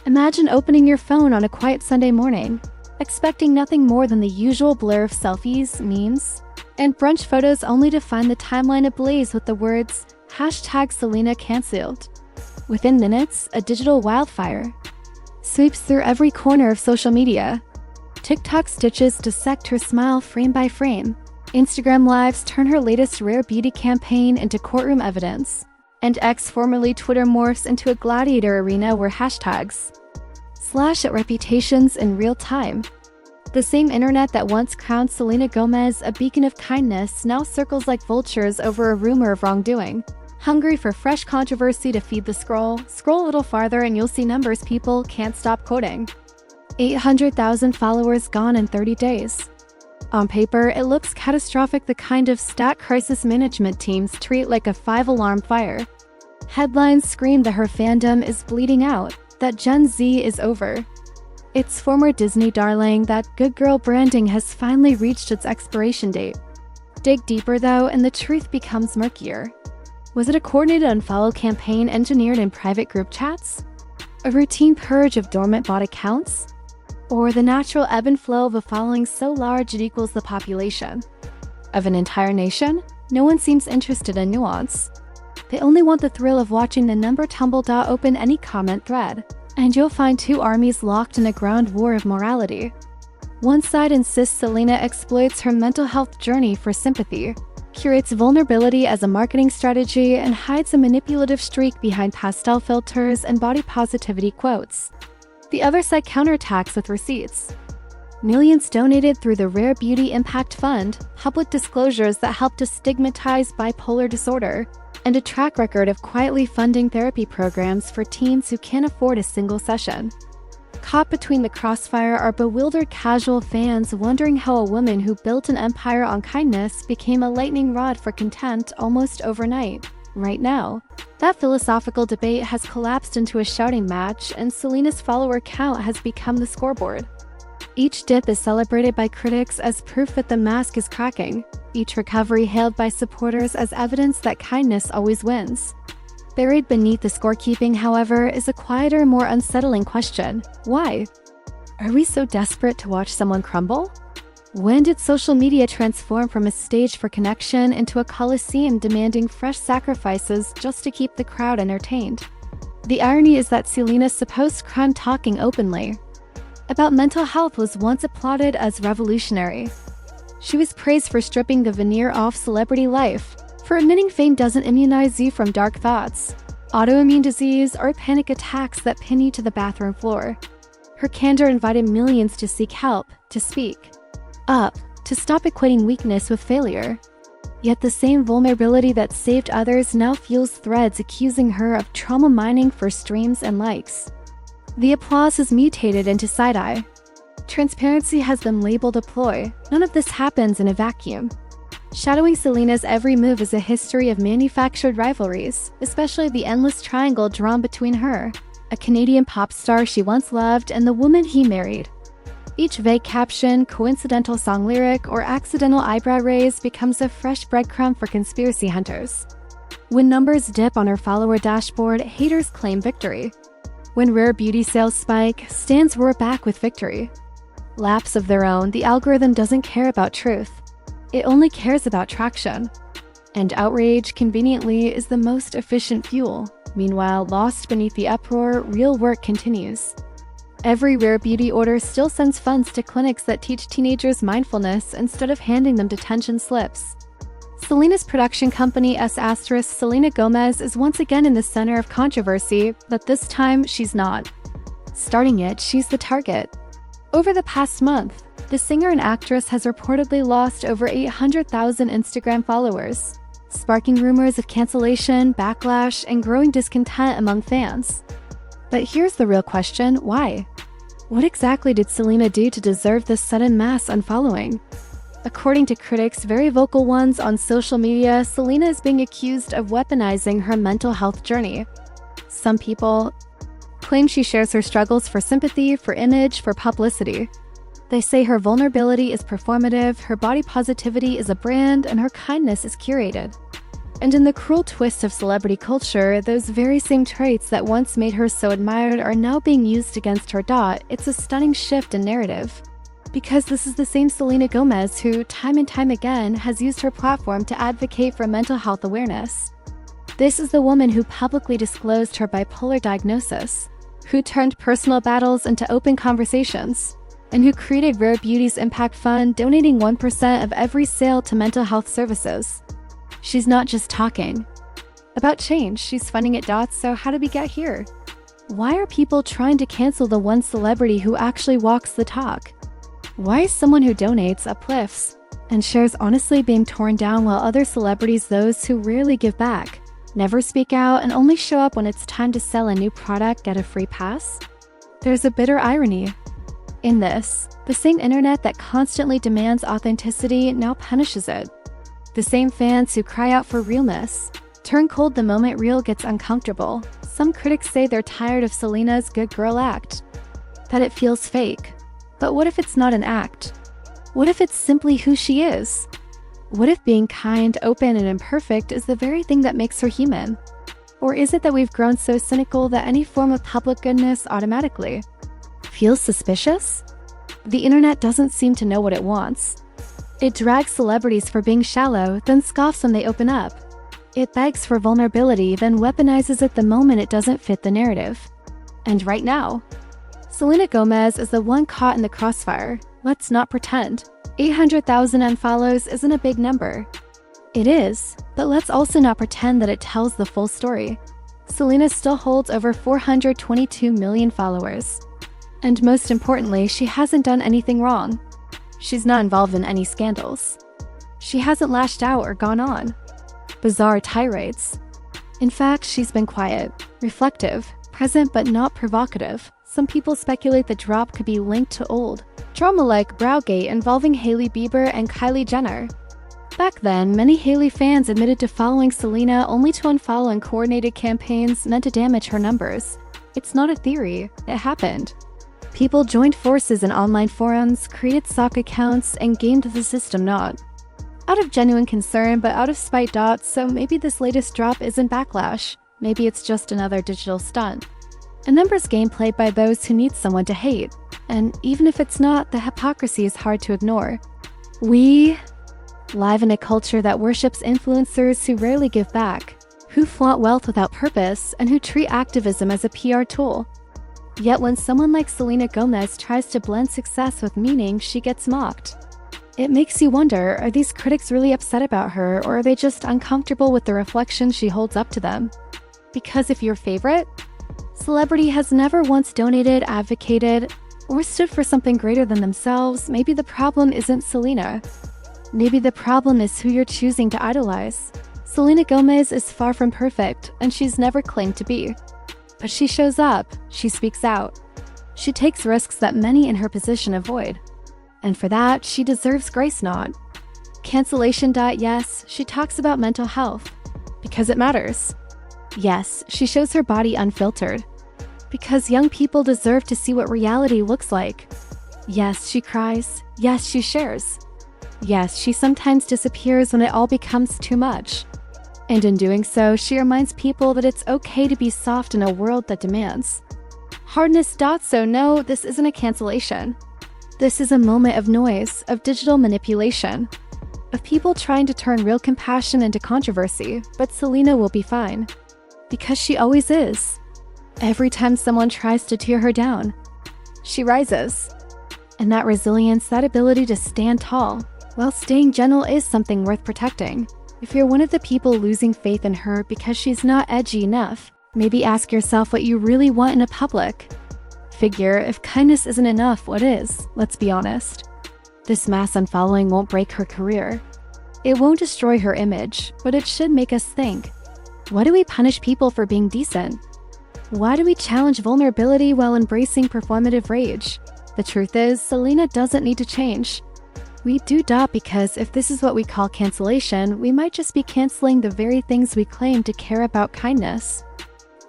Imagine opening your phone on a quiet Sunday morning, expecting nothing more than the usual blur of selfies, memes, and brunch photos only to find the timeline ablaze with the words, #Selena cancelled. Within minutes, a digital wildfire sweeps through every corner of social media. TikTok stitches dissect her smile frame by frame. Instagram Lives turn her latest rare beauty campaign into courtroom evidence. And X, formerly Twitter, morphs into a gladiator arena where hashtags slash at reputations in real time. The same internet that once crowned Selena Gomez a beacon of kindness now circles like vultures over a rumor of wrongdoing. Hungry for fresh controversy to feed the scroll a little farther and you'll see numbers people can't stop quoting. 800,000 followers gone in 30 days. On paper, it looks catastrophic, the kind of stat crisis management teams treat like a 5-alarm fire. Headlines scream that her fandom is bleeding out, that Gen Z is over. Its former Disney darling, that good girl branding has finally reached its expiration date. Dig deeper though, and the truth becomes murkier. Was it a coordinated unfollow campaign engineered in private group chats? A routine purge of dormant bot accounts? Or the natural ebb and flow of a following so large it equals the population of an entire nation? No one seems interested in nuance. They only want the thrill of watching the number tumble. Open any comment thread, and you'll find two armies locked in a ground war of morality. One side insists Selena exploits her mental health journey for sympathy, curates vulnerability as a marketing strategy, and hides a manipulative streak behind pastel filters and body positivity quotes. The other side counterattacks with receipts. Millions donated through the Rare Beauty Impact Fund, public disclosures that help to stigmatize bipolar disorder, and a track record of quietly funding therapy programs for teens who can't afford a single session. Caught between the crossfire are bewildered casual fans wondering how a woman who built an empire on kindness became a lightning rod for content almost overnight. Right now, that philosophical debate has collapsed into a shouting match, and Selena's follower count has become the scoreboard. Each dip is celebrated by critics as proof that the mask is cracking, each recovery hailed by supporters as evidence that kindness always wins. Buried beneath the scorekeeping, however, is a quieter, more unsettling question. Why? Are we so desperate to watch someone crumble? When did social media transform from a stage for connection into a coliseum demanding fresh sacrifices just to keep the crowd entertained? The irony is that Selena's supposed crime talking openly about mental health was once applauded as revolutionary. She was praised for stripping the veneer off celebrity life, for admitting fame doesn't immunize you from dark thoughts, autoimmune disease, or panic attacks that pin you to the bathroom floor. Her candor invited millions to seek help, to speak up, to stop equating weakness with failure. Yet the same vulnerability that saved others now fuels threads accusing her of trauma mining for streams and likes. The applause has mutated into side-eye. Transparency has been labeled a ploy. None of this happens in a vacuum. Shadowing Selena's every move is a history of manufactured rivalries, especially the endless triangle drawn between her, a Canadian pop star she once loved, and the woman he married. Each vague caption, coincidental song lyric, or accidental eyebrow raise becomes a fresh breadcrumb for conspiracy hunters. When numbers dip on her follower dashboard, haters claim victory. When rare beauty sales spike, stans roar back with victory. Laps of their own, the algorithm doesn't care about truth. It only cares about traction. And outrage, conveniently, is the most efficient fuel. Meanwhile, lost beneath the uproar, real work continues. Every rare beauty order still sends funds to clinics that teach teenagers mindfulness instead of handing them detention slips. Selena's production company Selena Gomez is once again in the center of controversy, but this time she's not. Starting it, she's the target. Over the past month, the singer and actress has reportedly lost over 800,000 Instagram followers, sparking rumors of cancellation, backlash, and growing discontent among fans. But here's the real question: why? What exactly did Selena do to deserve this sudden mass unfollowing? According to critics, very vocal ones on social media, Selena is being accused of weaponizing her mental health journey. Some people claim she shares her struggles for sympathy, for image, for publicity. They say her vulnerability is performative, her body positivity is a brand, and her kindness is curated. And in the cruel twist of celebrity culture, those very same traits that once made her so admired are now being used against her. It's a stunning shift in narrative. Because this is the same Selena Gomez who, time and time again, has used her platform to advocate for mental health awareness. This is the woman who publicly disclosed her bipolar diagnosis, who turned personal battles into open conversations, and who created Rare Beauty's Impact Fund, donating 1% of every sale to mental health services. She's not just talking about change, she's funding it. So how did we get here? Why are people trying to cancel the one celebrity who actually walks the talk? Why is someone who donates, uplifts, and shares honestly being torn down while other celebrities, those who rarely give back, never speak out, and only show up when it's time to sell a new product, get a free pass? There's a bitter irony in this. The same internet that constantly demands authenticity now punishes it. The same fans who cry out for realness turn cold the moment real gets uncomfortable. Some critics say they're tired of Selena's good girl act, that it feels fake. But what if it's not an act? What if it's simply who she is? What if being kind, open, and imperfect is the very thing that makes her human? Or is it that we've grown so cynical that any form of public goodness automatically feels suspicious? The internet doesn't seem to know what it wants. It drags celebrities for being shallow, then scoffs when they open up. It begs for vulnerability, then weaponizes it the moment it doesn't fit the narrative. And right now, Selena Gomez is the one caught in the crossfire. Let's not pretend 800,000 unfollows isn't a big number. It is, but let's also not pretend that it tells the full story. Selena still holds over 422 million followers. And most importantly, she hasn't done anything wrong. She's not involved in any scandals. She hasn't lashed out or gone on bizarre tirades. In fact, she's been quiet, reflective, present but not provocative. Some people speculate the drop could be linked to old drama like Browgate involving Hailey Bieber and Kylie Jenner. Back then, many Hailey fans admitted to following Selena only to unfollow in coordinated campaigns meant to damage her numbers. It's not a theory, it happened. People joined forces in online forums, created sock accounts, and gamed the system not out of genuine concern, but out of spite. So maybe this latest drop isn't Backlash. Maybe it's just another digital stunt. A numbers game played by those who need someone to hate. And even if it's not, the hypocrisy is hard to ignore. We live in a culture that worships influencers who rarely give back, who flaunt wealth without purpose, and who treat activism as a PR tool. Yet when someone like Selena Gomez tries to blend success with meaning, she gets mocked. It makes you wonder, are these critics really upset about her, or are they just uncomfortable with the reflection she holds up to them? Because if your favorite celebrity has never once donated, advocated, or stood for something greater than themselves, maybe the problem isn't Selena. Maybe the problem is who you're choosing to idolize. Selena Gomez is far from perfect, and she's never claimed to be. But she shows up, she speaks out. She takes risks that many in her position avoid. And for that, she deserves grace. Not cancellation. Yes, she talks about mental health, because it matters. Yes, she shows her body unfiltered, because young people deserve to see what reality looks like. Yes, she cries. Yes, she shares. Yes, she sometimes disappears when it all becomes too much. And in doing so, she reminds people that it's okay to be soft in a world that demands hardness. So no, this isn't a cancellation. This is a moment of noise, of digital manipulation, of people trying to turn real compassion into controversy. But Selena will be fine, because she always is. Every time someone tries to tear her down, she rises. And that resilience, that ability to stand tall while staying gentle, is something worth protecting. If you're one of the people losing faith in her because she's not edgy enough, maybe ask yourself what you really want in a public figure. If kindness isn't enough, what is? Let's be honest. This mass unfollowing won't break her career. It won't destroy her image, but it should make us think. Why do we punish people for being decent? Why do we challenge vulnerability while embracing performative rage? The truth is, Selena doesn't need to change. We do. Because if this is what we call cancellation, we might just be canceling the very things we claim to care about: kindness,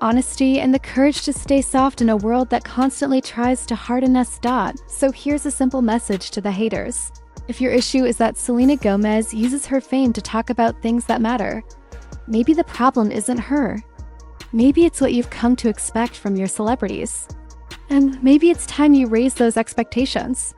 honesty, and the courage to stay soft in a world that constantly tries to harden us. So here's a simple message to the haters. If your issue is that Selena Gomez uses her fame to talk about things that matter, maybe the problem isn't her. Maybe it's what you've come to expect from your celebrities. And maybe it's time you raise those expectations.